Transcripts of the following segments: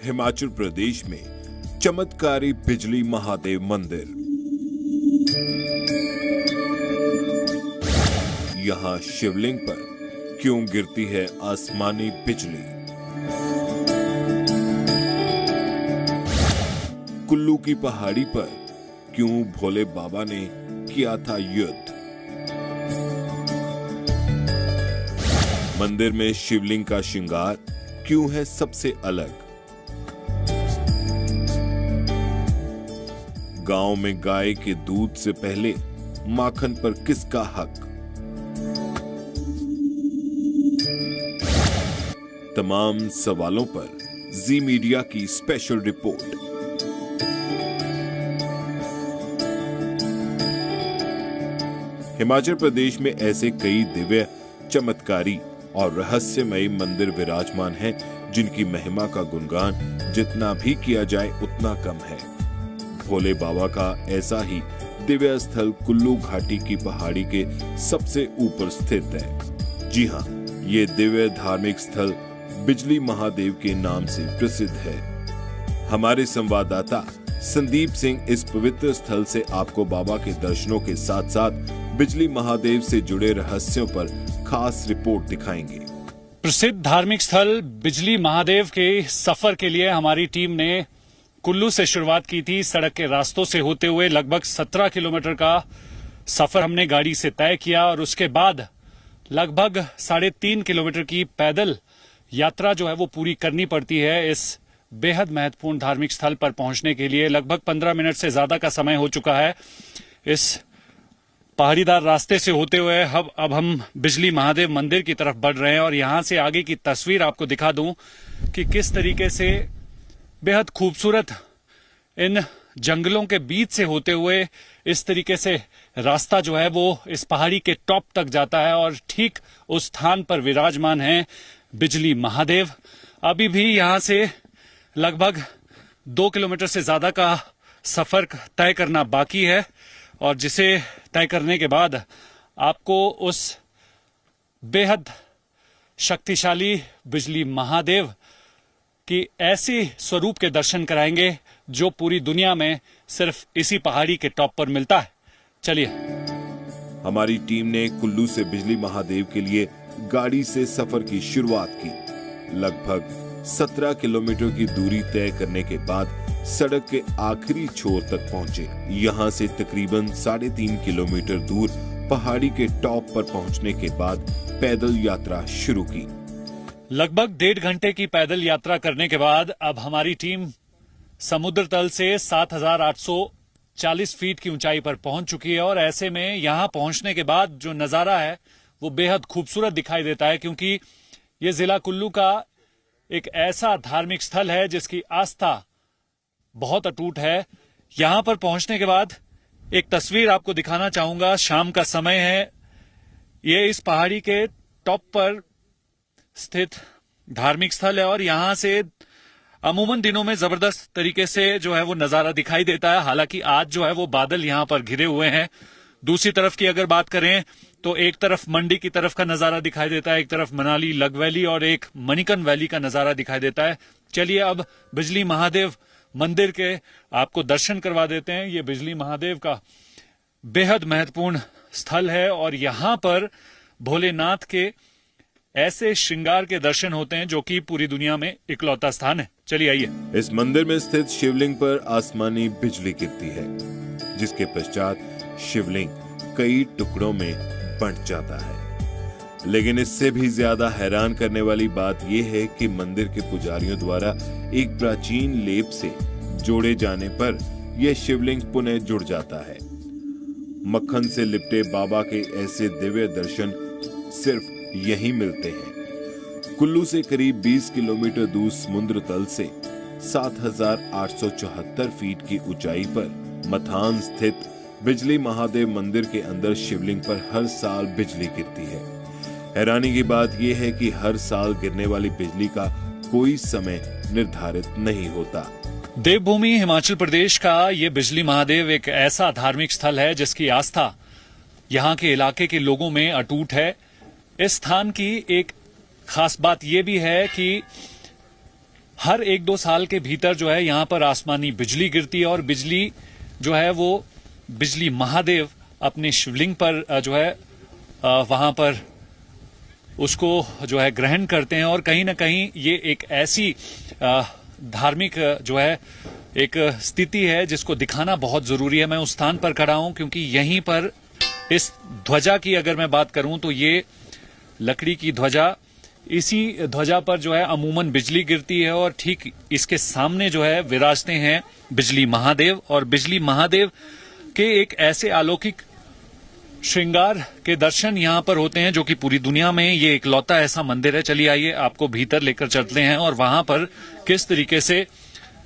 हिमाचल प्रदेश में चमत्कारी बिजली महादेव मंदिर। यहां शिवलिंग पर क्यों गिरती है आसमानी बिजली? कुल्लू की पहाड़ी पर क्यों भोले बाबा ने किया था युद्ध? मंदिर में शिवलिंग का श्रृंगार क्यों है सबसे अलग? गांव में गाय के दूध से पहले माखन पर किसका हक? तमाम सवालों पर जी मीडिया की स्पेशल रिपोर्ट। हिमाचल प्रदेश में ऐसे कई दिव्य, चमत्कारी और रहस्यमयी मंदिर विराजमान हैं, जिनकी महिमा का गुणगान जितना भी किया जाए उतना कम है। भोले बाबा का ऐसा ही दिव्य स्थल कुल्लू घाटी की पहाड़ी के सबसे ऊपर स्थित है। जी हां, ये दिव्य धार्मिक स्थल बिजली महादेव के नाम से प्रसिद्ध है। हमारे संवाददाता संदीप सिंह इस पवित्र स्थल से आपको बाबा के दर्शनों के साथ साथ बिजली महादेव से जुड़े रहस्यों पर खास रिपोर्ट दिखाएंगे। प्रसिद्ध धार्मिक स्थल बिजली महादेव के सफर के लिए हमारी टीम ने कुल्लू से शुरुआत की थी। सड़क के रास्तों से होते हुए लगभग 17 किलोमीटर का सफर हमने गाड़ी से तय किया और उसके बाद लगभग 3.5 किलोमीटर की पैदल यात्रा जो है वो पूरी करनी पड़ती है। इस बेहद महत्वपूर्ण धार्मिक स्थल पर पहुंचने के लिए लगभग 15 मिनट से ज्यादा का समय हो चुका है। इस पहाड़ीदार रास्ते से होते हुए अब हम बिजली महादेव मंदिर की तरफ बढ़ रहे हैं और यहां से आगे की तस्वीर आपको दिखा दूं कि किस तरीके से बेहद खूबसूरत इन जंगलों के बीच से होते हुए इस तरीके से रास्ता जो है वो इस पहाड़ी के टॉप तक जाता है और ठीक उस स्थान पर विराजमान है बिजली महादेव। अभी भी यहां से लगभग 2 किलोमीटर से ज्यादा का सफर तय करना बाकी है और जिसे तय करने के बाद आपको उस बेहद शक्तिशाली बिजली महादेव कि ऐसे स्वरूप के दर्शन कराएंगे जो पूरी दुनिया में सिर्फ इसी पहाड़ी के टॉप पर मिलता है। चलिए। हमारी टीम ने कुल्लू से बिजली महादेव के लिए गाड़ी से सफर की शुरुआत की। लगभग 17 किलोमीटर की दूरी तय करने के बाद सड़क के आखिरी छोर तक पहुंचे। यहां से तकरीबन 3.5 किलोमीटर दूर पहाड़ी के टॉप पर पहुंचने के बाद पैदल यात्रा शुरू की। लगभग 1.5 घंटे की पैदल यात्रा करने के बाद अब हमारी टीम समुद्र तल से 7,840 फीट की ऊंचाई पर पहुंच चुकी है और ऐसे में यहां पहुंचने के बाद जो नजारा है वो बेहद खूबसूरत दिखाई देता है, क्योंकि ये जिला कुल्लू का एक ऐसा धार्मिक स्थल है जिसकी आस्था बहुत अटूट है। यहां पर पहुंचने के बाद एक तस्वीर आपको दिखाना चाहूंगा। शाम का समय है, ये इस पहाड़ी के टॉप पर स्थित धार्मिक स्थल है और यहां से अमूमन दिनों में जबरदस्त तरीके से जो है वो नजारा दिखाई देता है। हालांकि आज जो है वो बादल यहां पर घिरे हुए हैं। दूसरी तरफ की अगर बात करें तो एक तरफ मंडी की तरफ का नजारा दिखाई देता है, एक तरफ मनाली लग वैली और एक मणिकर्ण वैली का नजारा दिखाई देता है। चलिए अब बिजली महादेव मंदिर के आपको दर्शन करवा देते हैं। ये बिजली महादेव का बेहद महत्वपूर्ण स्थल है और यहां पर भोलेनाथ के ऐसे श्रृंगार के दर्शन होते हैं जो कि पूरी दुनिया में इकलौता स्थान है। चलिए आइए। इस मंदिर में स्थित शिवलिंग पर आसमानी बिजली गिरती है, जिसके पश्चात शिवलिंग कई टुकड़ों में बंट जाता है। लेकिन इससे भी ज्यादा हैरान करने वाली बात यह है कि मंदिर के पुजारियों द्वारा एक प्राचीन लेप से जोड़े जाने पर यह शिवलिंग पुनः जुड़ जाता है। मक्खन से लिपटे बाबा के ऐसे दिव्य दर्शन सिर्फ यहीं मिलते हैं। कुल्लू से करीब 20 किलोमीटर दूर समुद्र तल से 7,874 फीट की ऊंचाई पर मथान स्थित बिजली महादेव मंदिर के अंदर शिवलिंग पर हर साल बिजली गिरती है। हैरानी की बात यह है कि हर साल गिरने वाली बिजली का कोई समय निर्धारित नहीं होता। देवभूमि हिमाचल प्रदेश का ये बिजली महादेव एक ऐसा धार्मिक स्थल है जिसकी आस्था यहाँ के इलाके के लोगों में अटूट है। इस स्थान की एक खास बात यह भी है कि हर 1-2 साल के भीतर जो है यहां पर आसमानी बिजली गिरती है और बिजली जो है वो बिजली महादेव अपने शिवलिंग पर जो है वहां पर उसको जो है ग्रहण करते हैं। और कहीं ना कहीं ये एक ऐसी धार्मिक जो है एक स्थिति है जिसको दिखाना बहुत जरूरी है। मैं उस स्थान पर खड़ा हूं क्योंकि यहीं पर इस ध्वजा की अगर मैं बात करूं तो ये लकड़ी की ध्वजा, इसी ध्वजा पर जो है अमूमन बिजली गिरती है और ठीक इसके सामने जो है विराजते हैं बिजली महादेव। और बिजली महादेव के एक ऐसे अलौकिक श्रृंगार के दर्शन यहां पर होते हैं जो कि पूरी दुनिया में ये इकलौता ऐसा मंदिर है। चलिए आइए आपको भीतर लेकर चलते हैं और वहां पर किस तरीके से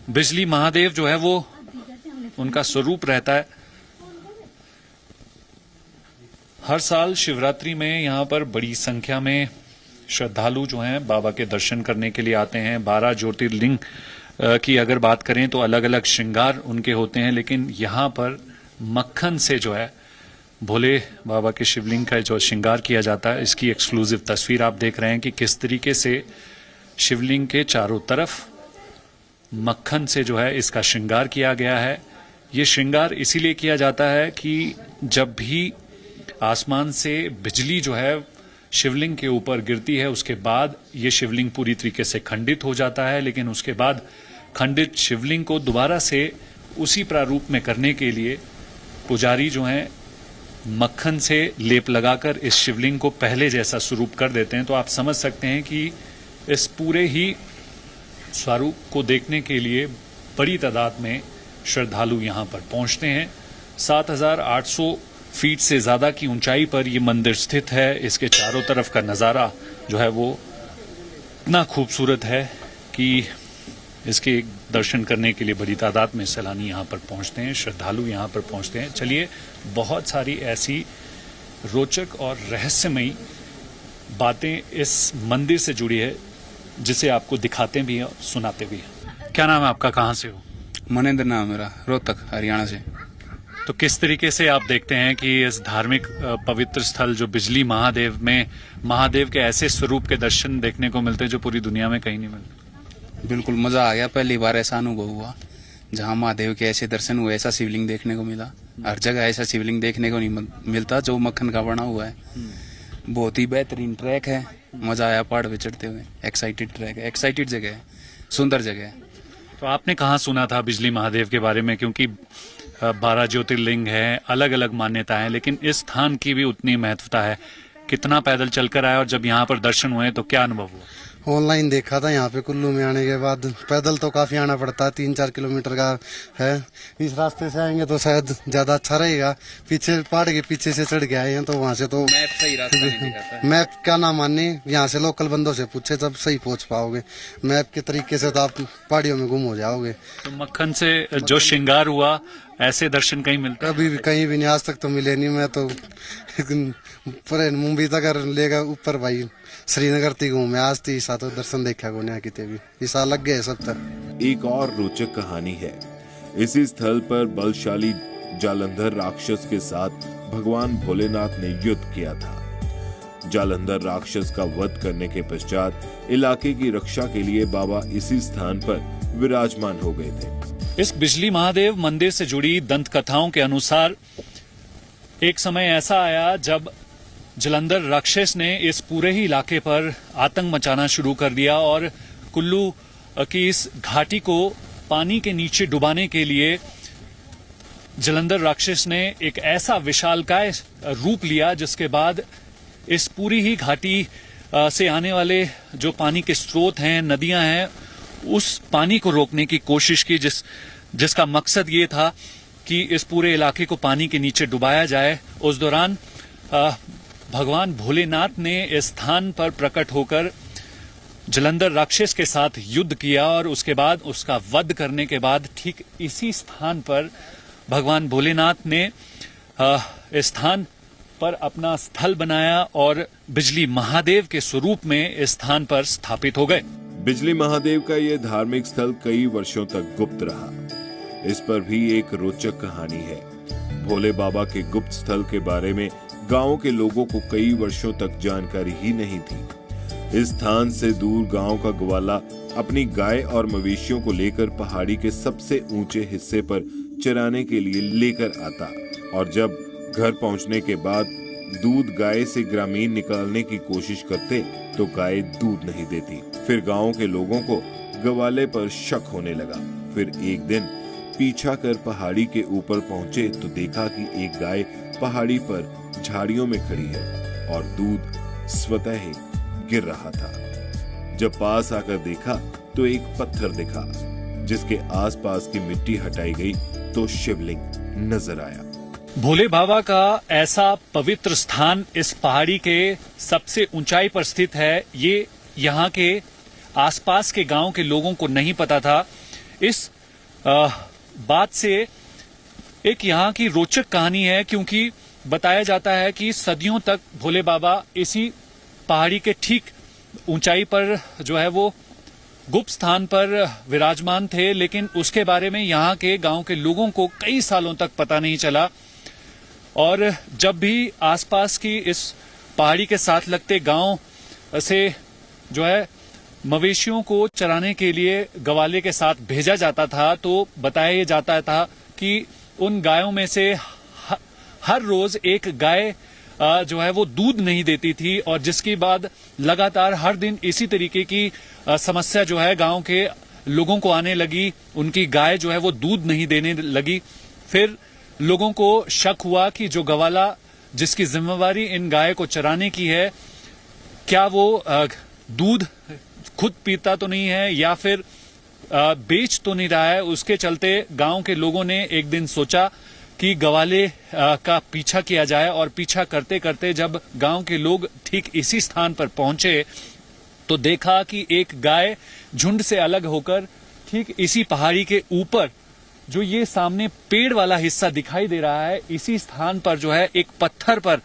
बिजली महादेव जो है वो उनका स्वरूप रहता है। हर साल शिवरात्रि में यहां पर बड़ी संख्या में श्रद्धालु जो हैं बाबा के दर्शन करने के लिए आते हैं। 12 ज्योतिर्लिंग की अगर बात करें तो अलग अलग श्रृंगार उनके होते हैं, लेकिन यहां पर मक्खन से जो है भोले बाबा के शिवलिंग का जो श्रृंगार किया जाता है, इसकी एक्सक्लूसिव तस्वीर आप देख रहे हैं कि किस तरीके से शिवलिंग के चारों तरफ मक्खन से जो है इसका श्रृंगार किया गया है। ये श्रृंगार इसीलिए किया जाता है कि जब भी आसमान से बिजली जो है शिवलिंग के ऊपर गिरती है उसके बाद ये शिवलिंग पूरी तरीके से खंडित हो जाता है, लेकिन उसके बाद खंडित शिवलिंग को दोबारा से उसी प्रारूप में करने के लिए पुजारी जो हैं मक्खन से लेप लगाकर इस शिवलिंग को पहले जैसा स्वरूप कर देते हैं। तो आप समझ सकते हैं कि इस पूरे ही स्वरूप को देखने के लिए बड़ी तादाद में श्रद्धालु यहां पर पहुंचते हैं। 7,800 फीट से ज्यादा की ऊंचाई पर यह मंदिर स्थित है। इसके चारों तरफ का नजारा जो है वो इतना खूबसूरत है कि इसके दर्शन करने के लिए बड़ी तादाद में सैलानी यहां पर पहुंचते हैं, श्रद्धालु यहां पर पहुंचते हैं। चलिए बहुत सारी ऐसी रोचक और रहस्यमयी बातें इस मंदिर से जुड़ी है जिसे आपको दिखाते भी हैं और सुनाते भी हैं। क्या नाम है आपका, कहां से हो? मनेंद्र नाम मेरा, रोहतक हरियाणा से। तो किस तरीके से आप देखते हैं कि इस धार्मिक पवित्र स्थल जो बिजली महादेव में महादेव के ऐसे स्वरूप के दर्शन देखने को मिलते हैं जो पूरी दुनिया में कहीं नहीं मिलते? बिल्कुल मजा आ गया, पहली बार ऐसा अनुभव हुआ जहां महादेव के ऐसे दर्शन हुए, ऐसा शिवलिंग देखने को मिला। हर जगह ऐसा शिवलिंग देखने को नहीं मिलता जो मक्खन का बना हुआ है। बहुत ही बेहतरीन ट्रैक है, मजा आया पहाड़ पे चढ़ते हुए। एक्साइटेड ट्रैक है, एक्साइटेड जगह है, सुंदर जगह है। तो आपने कहाँ सुना था बिजली महादेव के बारे में? क्योंकि 12 ज्योतिर्लिंग है, अलग अलग मान्यता है, लेकिन इस स्थान की भी उतनी महत्वता है। कितना पैदल चलकर आया और जब यहाँ पर दर्शन हुए तो क्या अनुभव हुआ? ऑनलाइन देखा था, यहाँ पे कुल्लू में आने के बाद पैदल तो काफी आना पड़ता है, 3-4 किलोमीटर का है। इस रास्ते से आएंगे तो शायद ज्यादा अच्छा रहेगा। पीछे पहाड़ के पीछे से चढ़ के आए हैं तो वहाँ से तो मैप सही रास्ता नहीं दिखाता। मैप क्या ना माने, यहाँ से लोकल बंदों से पूछे तब सही पहुँच पाओगे। मैप के तरीके से तो आप पहाड़ियों में गुम हो जाओगे। तो मक्खन से जो श्रृंगार हुआ ऐसे दर्शन कहीं मिलता? कभी भी कहीं भी नहीं, आज तक तो मिले नहीं। मैं तो पूरे मुंबई तक लेगा ऊपर भाई श्रीनगर तक घूमे, आज तक ऐसा तो दर्शन देखा को नहीं किते भी, ऐसा लग गया सब तक। एक और रोचक कहानी है। इसी स्थल पर बलशाली जालंधर राक्षस के साथ भगवान भोलेनाथ ने युद्ध किया था। जालंधर राक्षस का वध करने के पश्चात इलाके की रक्षा के लिए बाबा इसी स्थान पर विराजमान हो गए थे। इस बिजली महादेव मंदिर से जुड़ी दंत कथाओं के अनुसार एक समय ऐसा आया जब जालंधर राक्षस ने इस पूरे ही इलाके पर आतंक मचाना शुरू कर दिया और कुल्लू की इस घाटी को पानी के नीचे डुबाने के लिए जालंधर राक्षस ने एक ऐसा विशालकाय रूप लिया जिसके बाद इस पूरी ही घाटी से आने वाले जो पानी के स्रोत हैं, नदियां हैं, उस पानी को रोकने की कोशिश की जिसका मकसद ये था कि इस पूरे इलाके को पानी के नीचे डुबाया जाए। उस दौरान भगवान भोलेनाथ ने इस स्थान पर प्रकट होकर जालंधर राक्षस के साथ युद्ध किया और उसके बाद उसका वध करने के बाद ठीक इसी स्थान पर भगवान भोलेनाथ ने इस स्थान पर अपना स्थल बनाया और बिजली महादेव के स्वरूप में इस स्थान पर स्थापित हो गए। बिजली महादेव का ये धार्मिक स्थल कई वर्षों तक गुप्त रहा। इस पर भी एक रोचक कहानी है। भोले बाबा के गुप्त स्थल के बारे में गांव के लोगों को कई वर्षों तक जानकारी ही नहीं थी। इस स्थान से दूर गांव का ग्वाला अपनी गाय और मवेशियों को लेकर पहाड़ी के सबसे ऊंचे हिस्से पर चराने के लिए लेकर आता और जब घर पहुंचने के बाद दूध गाय से ग्रामीण निकालने की कोशिश करते तो गाय दूध नहीं देती। फिर गांव के लोगों को ग्वाले पर शक होने लगा। फिर एक दिन पीछा कर पहाड़ी के ऊपर पहुंचे तो देखा कि एक गाय पहाड़ी पर झाड़ियों में खड़ी है और दूध स्वतः ही गिर रहा था। जब पास आकर देखा तो एक पत्थर दिखा जिसके आसपास की मिट्टी हटाई गई तो शिवलिंग नजर आया। भोले बाबा का ऐसा पवित्र स्थान इस पहाड़ी के सबसे ऊंचाई पर स्थित है, ये यहाँ के आसपास के गांव के लोगों को नहीं पता था। इस बात से एक यहाँ की रोचक कहानी है, क्योंकि बताया जाता है कि सदियों तक भोले बाबा इसी पहाड़ी के ठीक ऊंचाई पर जो है वो गुप्त स्थान पर विराजमान थे, लेकिन उसके बारे में यहाँ के गांव के लोगों को कई सालों तक पता नहीं चला। और जब भी आसपास की इस पहाड़ी के साथ लगते गांव से जो है मवेशियों को चराने के लिए ग्वाले के साथ भेजा जाता था तो बताया जाता था कि उन गायों में से हर रोज एक गाय जो है वो दूध नहीं देती थी, और जिसके बाद लगातार हर दिन इसी तरीके की समस्या जो है गांव के लोगों को आने लगी। उनकी गाय जो है वो दूध नहीं देने लगी। फिर लोगों को शक हुआ कि जो ग्वाला जिसकी जिम्मेवारी इन गाय को चराने की है, क्या वो दूध खुद पीता तो नहीं है या फिर बेच तो नहीं रहा है। उसके चलते गांव के लोगों ने एक दिन सोचा कि ग्वाले का पीछा किया जाए, और पीछा करते करते जब गांव के लोग ठीक इसी स्थान पर पहुंचे तो देखा कि एक गाय झुंड से अलग होकर ठीक इसी पहाड़ी के ऊपर जो ये सामने पेड़ वाला हिस्सा दिखाई दे रहा है, इसी स्थान पर जो है एक पत्थर पर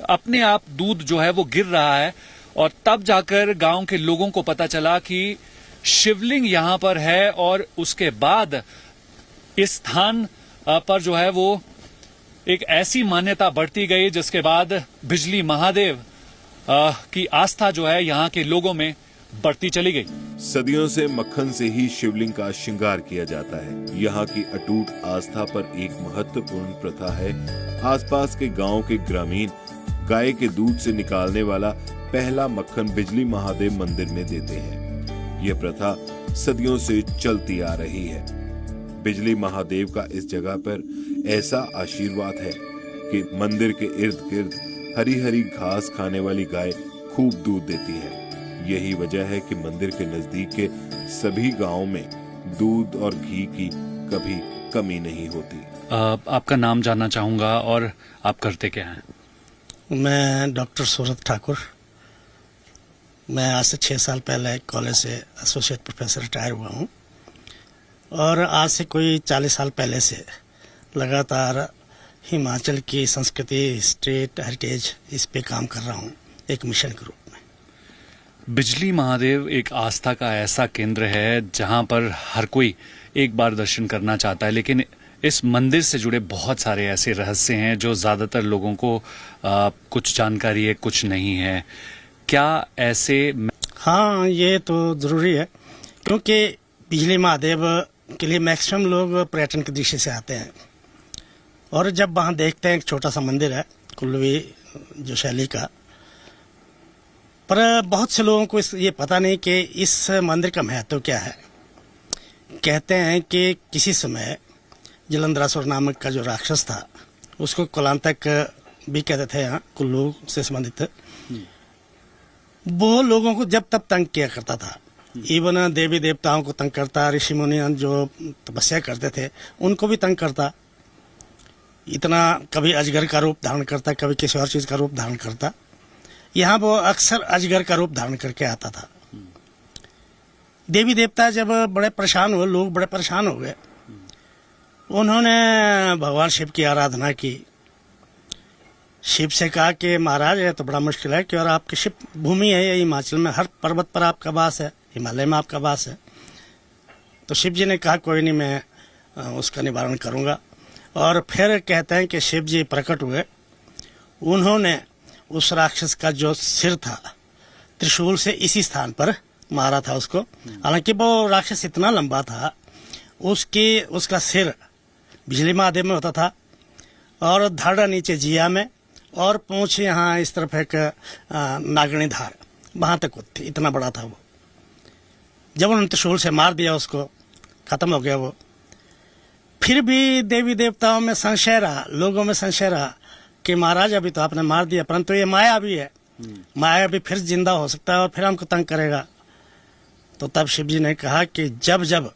अपने आप दूध जो है वो गिर रहा है। और तब जाकर गांव के लोगों को पता चला कि शिवलिंग यहां पर है, और उसके बाद इस स्थान पर जो है वो एक ऐसी मान्यता बढ़ती गई जिसके बाद बिजली महादेव की आस्था जो है यहाँ के लोगों में बढ़ती चली गई। सदियों से मक्खन से ही शिवलिंग का श्रृंगार किया जाता है। यहाँ की अटूट आस्था पर एक महत्वपूर्ण प्रथा है। आसपास के गांव के ग्रामीण गाय के दूध से निकालने वाला पहला मक्खन बिजली महादेव मंदिर में देते हैं। यह प्रथा सदियों से चलती आ रही है। बिजली महादेव का इस जगह पर ऐसा आशीर्वाद है कि मंदिर के इर्द गिर्द हरी हरी घास खाने वाली गाय खूब दूध देती है। यही वजह है कि मंदिर के नजदीक के सभी गांवों में दूध और घी की कभी कमी नहीं होती। आपका नाम जानना चाहूंगा और आप करते क्या हैं? मैं डॉक्टर सूरत ठाकुर। मैं आज से 6 साल पहले कॉलेज से एसोसिएट प्रोफेसर रिटायर हुआ हूँ, और आज से कोई 40 साल पहले से लगातार हिमाचल की संस्कृति, स्टेट हेरिटेज, इस पे काम कर रहा हूँ एक मिशन के रूप में। बिजली महादेव एक आस्था का ऐसा केंद्र है जहां पर हर कोई एक बार दर्शन करना चाहता है, लेकिन इस मंदिर से जुड़े बहुत सारे ऐसे रहस्य हैं जो ज्यादातर लोगों को कुछ जानकारी है, कुछ नहीं है। क्या ऐसे? हाँ, ये तो जरूरी है, क्योंकि बिजली महादेव के लिए मैक्सिमम लोग पर्यटन की दृष्टि से आते हैं, और जब वहाँ देखते हैं एक छोटा सा मंदिर है कुल्लवी जो शैली का, पर बहुत से लोगों को ये पता नहीं कि इस मंदिर का महत्व क्या है। कहते हैं कि किसी समय जलंधरासुर नामक का जो राक्षस था उसको कुलांतक भी कहते थे, यहाँ कुल्लू से संबंधित, वो लोगों को जब तब तंग किया करता था। इवन देवी देवताओं को तंग करता, ऋषि मुनि जो तपस्या करते थे उनको भी तंग करता। इतना कभी अजगर का रूप धारण करता, कभी किसी और चीज का रूप धारण करता। यहाँ वो अक्सर अजगर का रूप धारण करके आता था। देवी देवता जब बड़े परेशान हुए, लोग बड़े परेशान हो गए, उन्होंने भगवान शिव की आराधना की। शिव से कहा कि महाराज ये तो बड़ा मुश्किल है कि, और आपकी शिव भूमि है ये हिमाचल में, हर पर्वत पर आपका वास है, हिमालय में आपका वास है। तो शिव जी ने कहा कोई नहीं, मैं उसका निवारण करूंगा। और फिर कहते हैं कि शिव जी प्रकट हुए, उन्होंने उस राक्षस का जो सिर था त्रिशूल से इसी स्थान पर मारा था उसको। हालांकि वो राक्षस इतना लंबा था, उसका सिर बिजली महादेव में होता था और धड़ नीचे जिया में और पूंछ यहाँ इस तरफ एक नागनी धार वहां तक थी, इतना बड़ा था वो। जब उन्होंने त्रिशूल से मार दिया उसको, खत्म हो गया वो। फिर भी देवी देवताओं में संशय रहा, लोगों में संशय रहा कि महाराज अभी तो आपने मार दिया, परंतु ये माया भी है, माया भी फिर जिंदा हो सकता है और फिर हमको तंग करेगा। तो तब शिव जी ने कहा कि जब जब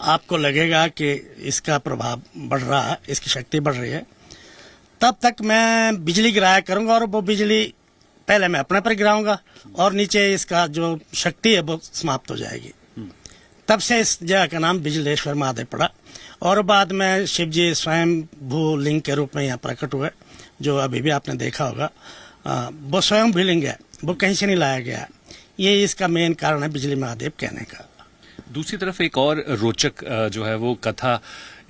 आपको लगेगा कि इसका प्रभाव बढ़ रहा है, इसकी शक्ति बढ़ रही है, तब तक मैं बिजली गिराया करूंगा और वो बिजली पहले मैं अपने पर गिराऊंगा और नीचे इसका जो शक्ति है वो समाप्त हो जाएगी। तब से इस जगह का नाम बिजलेश्वर महादेव पड़ा और बाद में शिव जी स्वयं भू लिंग के रूप में यहाँ प्रकट हुए, जो अभी भी आपने देखा होगा। वो स्वयं भी लिंग है, वो कहीं से नहीं लाया गया। ये इसका मेन कारण है बिजली महादेव कहने का। दूसरी तरफ एक और रोचक जो है वो कथा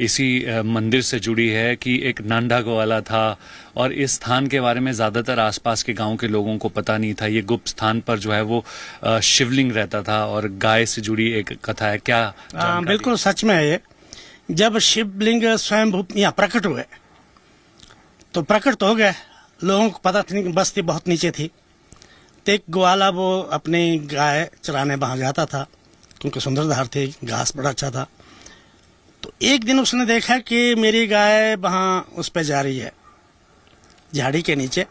इसी मंदिर से जुड़ी है कि एक नांडा ग्वाला था और इस स्थान के बारे में ज्यादातर आसपास के गांव के लोगों को पता नहीं था। ये गुप्त स्थान पर जो है वो शिवलिंग रहता था और गाय से जुड़ी एक कथा है। क्या बिल्कुल सच में है ये। जब शिवलिंग स्वयं यहाँ प्रकट हुए तो प्रकट तो हो गए, लोगों को पता था, बस्ती बहुत नीचे थी। तो एक ग्वाला वो अपनी गाय चराने वहां जाता था क्योंकि सुंदरधार थी, घास बड़ा अच्छा था। तो एक दिन उसने देखा कि मेरी गाय वहां उस पे जा रही है झाड़ी के नीचे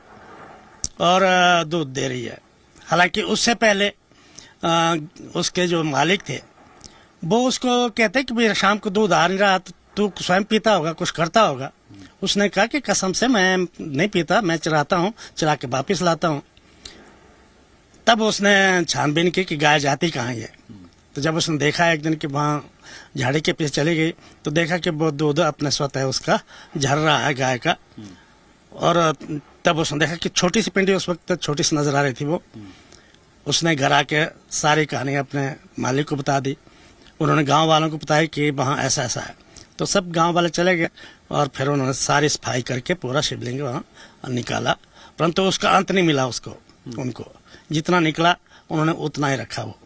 और दूध दे रही है। हालांकि उससे पहले उसके जो मालिक थे वो उसको कहते कि भाई शाम को दूध आ नहीं रहा, तू स्वयं पीता होगा, कुछ करता होगा। उसने कहा कि कसम से मैं नहीं पीता, मैं चराता हूँ, चरा के वापिस लाता हूँ। तब उसने छानबीन की कि गाय जाती कहाँ है। तो जब उसने देखा एक दिन कि वहाँ झाड़ी के पीछे चली गई तो देखा कि वो दूध अपने स्वतः उसका झर रहा है गाय का। और तब उसने देखा कि छोटी सी पिंडी उस वक्त छोटी सी नजर आ रही थी वो। उसने घर आके सारी कहानी अपने मालिक को बता दी। उन्होंने गांव वालों को बताया कि वहाँ ऐसा ऐसा है। तो सब गांव वाले चले गए और फिर उन्होंने सारी सफाई करके पूरा शिवलिंग वहाँ निकाला, परंतु उसका अंत नहीं मिला उसको। उनको जितना निकला उन्होंने उतना ही रखा वो।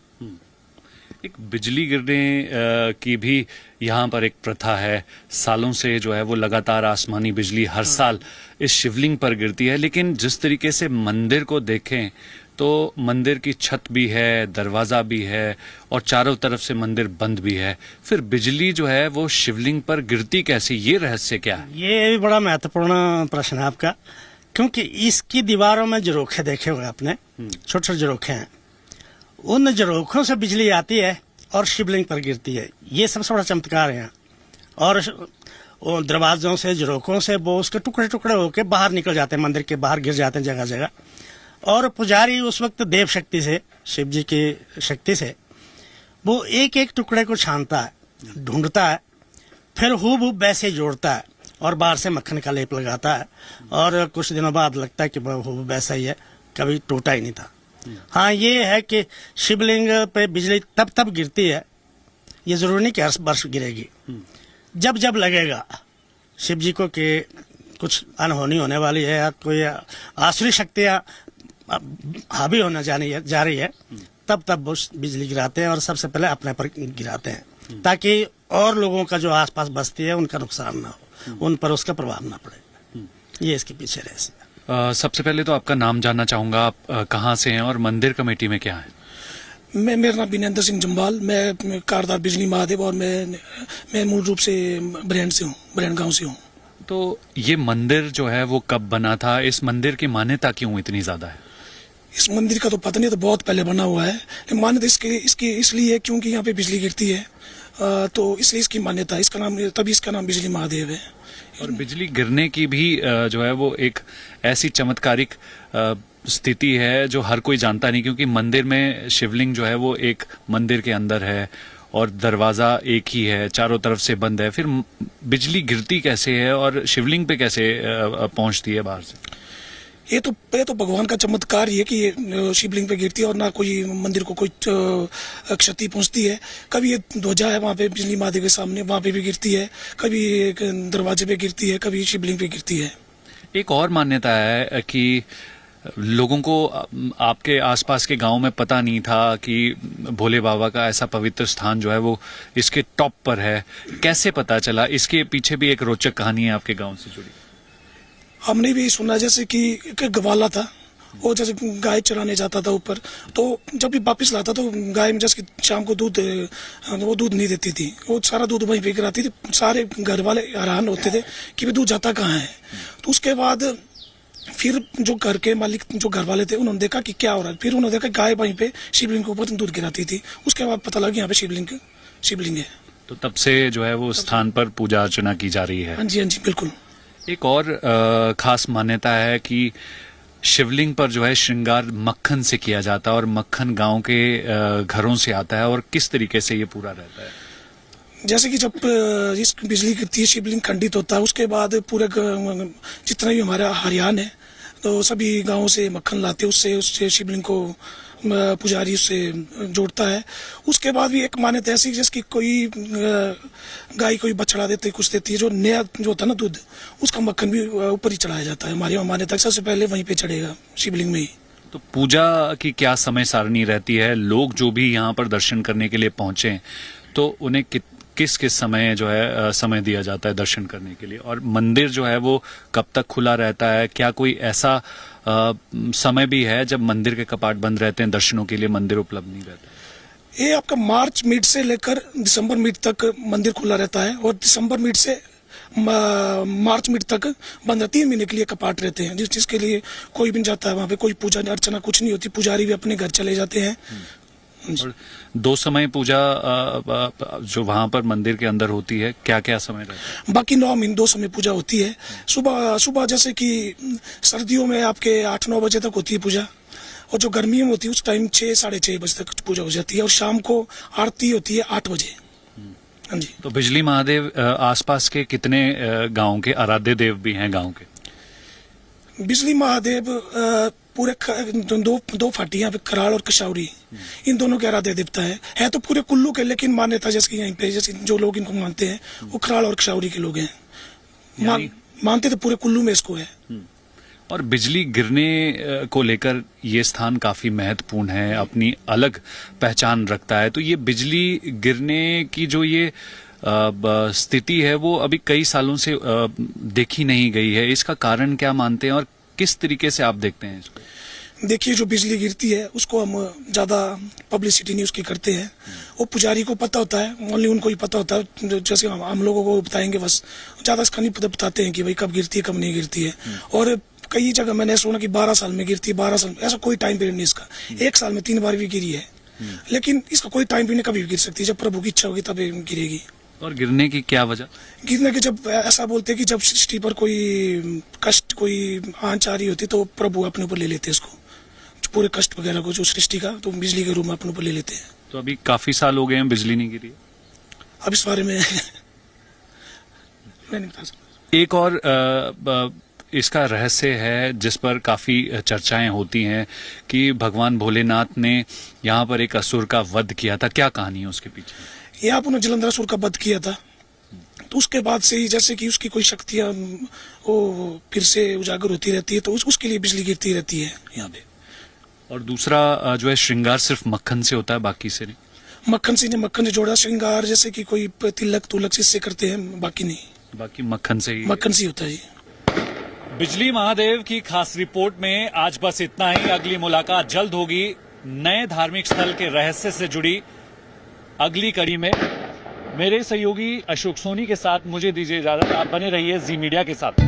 एक बिजली गिरने की भी यहाँ पर एक प्रथा है। सालों से जो है वो लगातार आसमानी बिजली हर साल इस शिवलिंग पर गिरती है। लेकिन जिस तरीके से मंदिर को देखें तो मंदिर की छत भी है, दरवाजा भी है और चारों तरफ से मंदिर बंद भी है, फिर बिजली जो है वो शिवलिंग पर गिरती कैसी, ये रहस्य क्या है? ये भी बड़ा महत्वपूर्ण प्रश्न है आपका, क्योंकि इसकी दीवारों में जरोखे देखे हुए आपने, छोटे छोटे जरोखे हैं। उन जरोखों से बिजली आती है और शिवलिंग पर गिरती है। ये सबसे बड़ा चमत्कार है यहाँ। और दरवाजों से, जरोखों से वो उसके टुकड़े टुकड़े होके बाहर निकल जाते हैं, मंदिर के बाहर गिर जाते हैं जगह जगह। और पुजारी उस वक्त देव शक्ति से, शिव जी की शक्ति से, वो एक एक टुकड़े को छानता है, ढूंढता है, फिर हूबहू वैसे जोड़ता है और बाहर से मक्खन का लेप लगाता है। और कुछ दिनों बाद लगता है कि हूबहू वैसा ही है, कभी टूटा ही नहीं था। हाँ, ये है कि शिवलिंग पे बिजली तब तब गिरती है, ये जरूरी नहीं कि हर वर्ष गिरेगी। जब जब लगेगा शिव जी को कि कुछ अनहोनी होने वाली है या कोई आसुरी शक्तियां हावी होना जा रही है, तब तब वो बिजली गिराते हैं और सबसे पहले अपने पर गिराते हैं, ताकि और लोगों का जो आसपास बस्ती है उनका नुकसान ना हो, उन पर उसका प्रभाव ना पड़े। ये इसके पीछे रहस्य है। सबसे पहले तो आपका नाम जानना चाहूंगा, आप कहाँ से हैं और मंदिर कमेटी में क्या है? मेरा नाम विनेंद्र सिंह जम्बाल, मैं कारदार बिजली महादेव और मैं मूल रूप से ब्रैंड से हूँ, ब्रैंड गांव से हूँ। तो ये मंदिर जो है वो कब बना था? इस मंदिर की मान्यता क्यों इतनी ज्यादा है? इस मंदिर का तो पता नहीं, तो बहुत पहले बना हुआ है। मान्यता इसकी इसलिए क्योंकि यहाँ पे बिजली गिरती है, तो इसलिए इसकी मान्यता, इसका नाम, तभी इसका नाम बिजली महादेव है। और बिजली गिरने की भी जो है वो एक ऐसी चमत्कारिक स्थिति है जो हर कोई जानता नहीं, क्योंकि मंदिर में शिवलिंग जो है वो एक मंदिर के अंदर है और दरवाजा एक ही है, चारों तरफ से बंद है। फिर बिजली गिरती कैसे है और शिवलिंग पे कैसे पहुंचती है बाहर से? ये तो भगवान का चमत्कार ही है कि शिवलिंग पे गिरती है और ना कोई मंदिर को कोई क्षति पहुंचती है। कभी ये ध्वजा है वहाँ पे बिजली महादेव के सामने, वहाँ पे भी गिरती है, कभी दरवाजे पे गिरती है, कभी शिवलिंग पे गिरती है। एक और मान्यता है कि लोगों को आपके आसपास के गांव में पता नहीं था कि भोले बाबा का ऐसा पवित्र स्थान जो है वो इसके टॉप पर है, कैसे पता चला? इसके पीछे भी एक रोचक कहानी है आपके गांव से जुड़ी। हमने भी सुना जैसे कि एक गवाला था, वो जैसे गाय चराने जाता था ऊपर, तो जब भी वापस लाता तो गाय में जैसे कि शाम को वो दूध नहीं देती थी, वो सारा दूध वहीं पे गिराती थी। सारे घर वाले हैरान होते थे कि भी दूध जाता कहाँ है। तो उसके बाद फिर जो घर के मालिक, जो घर वाले थे, उन्होंने देखा कि क्या हो रहा है। फिर उन्होंने देखा गाय वहीं पे शिवलिंग के ऊपर दूध गिराती थी। उसके बाद पता लगा यहाँ पे शिवलिंग है। तो तब से जो है वो स्थान पर पूजा अर्चना की जा रही है। हाँ जी, हाँ जी, बिल्कुल। एक और खास मान्यता है कि शिवलिंग पर जो है श्रृंगार मक्खन से किया जाता है और मक्खन गांव के घरों से आता है। और किस तरीके से ये पूरा रहता है? जैसे कि जब इस बिजली गिरती है, शिवलिंग खंडित होता है, उसके बाद पूरे जितना भी हमारा हरियाणा है तो सभी गांवों से मक्खन लाते हैं, उससे शिवलिंग को पुजारी उससे जोड़ता है। उसके बाद भी एक मान्यता ऐसी जैसे कि कोई गाय कोई बछड़ा देती, कुछ देती है, जो नया जो होता है ना दूध, उसका मक्खन भी ऊपर ही चढ़ाया जाता है। हमारी मान्यता सबसे पहले वहीं पे चढ़ेगा, शिवलिंग में ही। तो पूजा की क्या समय सारणी रहती है? लोग जो भी यहाँ पर दर्शन करने के लिए पहुंचे तो उन्हें किस किस समय जो है समय दिया जाता है दर्शन करने के लिए? और मंदिर जो है वो कब तक खुला रहता है? क्या कोई ऐसा समय भी है जब मंदिर के कपाट बंद रहते हैं, दर्शनों के लिए मंदिर उपलब्ध नहीं रहता? ये आपका मार्च मिड से लेकर दिसंबर मिड तक मंदिर खुला रहता है, और दिसंबर मिड से मार्च मिड तक बंद, 3 महीने के लिए कपाट रहते हैं। जिसके लिए कोई भी जाता है, वहाँ पे कोई पूजा अर्चना कुछ नहीं होती, पुजारी भी अपने घर चले जाते हैं। और 2 समय पूजा जो वहां पर मंदिर के अंदर होती है, क्या क्या समय रहता है? बाकी 9 महीने 2 समय पूजा होती है। सुबह जैसे कि सर्दियों में आपके 8-9 बजे तक होती है पूजा, और जो गर्मियों में होती है उस टाइम 6-6:30 बजे तक पूजा हो जाती है, और शाम को आरती होती है 8 बजे। हाँ जी। तो बिजली महादेव आसपास के कितने गांव के आराध्य देव भी हैं गांव के? बिजली महादेव पूरे दो फाटियां, कराड़ और कशाउरी, इन दोनों के आराध्य देवता है तो पूरे कुल्लू के, लेकिन मान्यता जैसे यहीं पे जैसे जो लोग इनको मानते हैं वो कराड़ और कशाउरी के लोग हैं। मानते तो पूरे कुल्लू में इसको है। और बिजली गिरने को लेकर ये स्थान काफी महत्वपूर्ण है, अपनी अलग पहचान रखता है। तो ये बिजली गिरने की जो ये स्थिति है वो अभी कई सालों से देखी नहीं गई है। इसका कारण क्या मानते हैं और किस तरीके से आप देखते हैं इसको? देखिए, जो बिजली गिरती है उसको हम ज्यादा पब्लिसिटी नहीं उसकी करते हैं। वो पुजारी को पता होता है, ओनली उनको ही पता होता है। जैसे हम लोगों को बताएंगे बस, ज्यादा इसका नहीं बताते हैं कि भाई कब गिरती है कब नहीं गिरती है। और कई जगह मैंने सुना कि 12 साल में गिरती है, 12 साल, ऐसा कोई टाइम पीरियड नहीं इसका। 1 साल में 3 बार भी गिरी है, लेकिन इसका कोई टाइम पीरियड कभी भी गिर सकती है। जब प्रभु की इच्छा होगी तब गिरेगी। और गिरने की क्या वजह? गिरने के जब ऐसा बोलते हैं कि जब सृष्टि पर कोई कष्ट, कोई आंच आ रही होती तो प्रभु अपने ऊपर ले लेते हैं इसको, पूरे कष्ट वगैरह को जो सृष्टि का, तो बिजली के रूप में अपने ऊपर ले लेते हैं। तो अभी काफी साल हो गए हैं बिजली नहीं गिरी। अब इस बारे में मैं नहीं बता सकता। एक और इसका रहस्य है जिस पर काफी चर्चाएं होती हैं कि भगवान भोलेनाथ ने यहाँ पर एक असुर का वध किया था। क्या कहानी है उसके पीछे? यहाँ पर जलंधरासुर का वध किया था, तो उसके बाद से ही जैसे कि उसकी कोई शक्तियां वो फिर से उजागर होती रहती है, तो उसके लिए बिजली गिरती रहती है यहाँ पे। और दूसरा जो है श्रृंगार सिर्फ मक्खन से होता है, बाकी से नहीं? मक्खन से जोड़ा श्रृंगार, जैसे कि कोई तिलक तुलक इससे करते हैं, बाकी नहीं। बाकी मक्खन से ही होता है जी। बिजली महादेव की खास रिपोर्ट में आज बस इतना ही। अगली मुलाकात जल्द होगी नए धार्मिक स्थल के रहस्य से जुड़ी अगली कड़ी में। मेरे सहयोगी अशोक सोनी के साथ मुझे दीजिए इजाजत। आप बने रहिए जी मीडिया के साथ।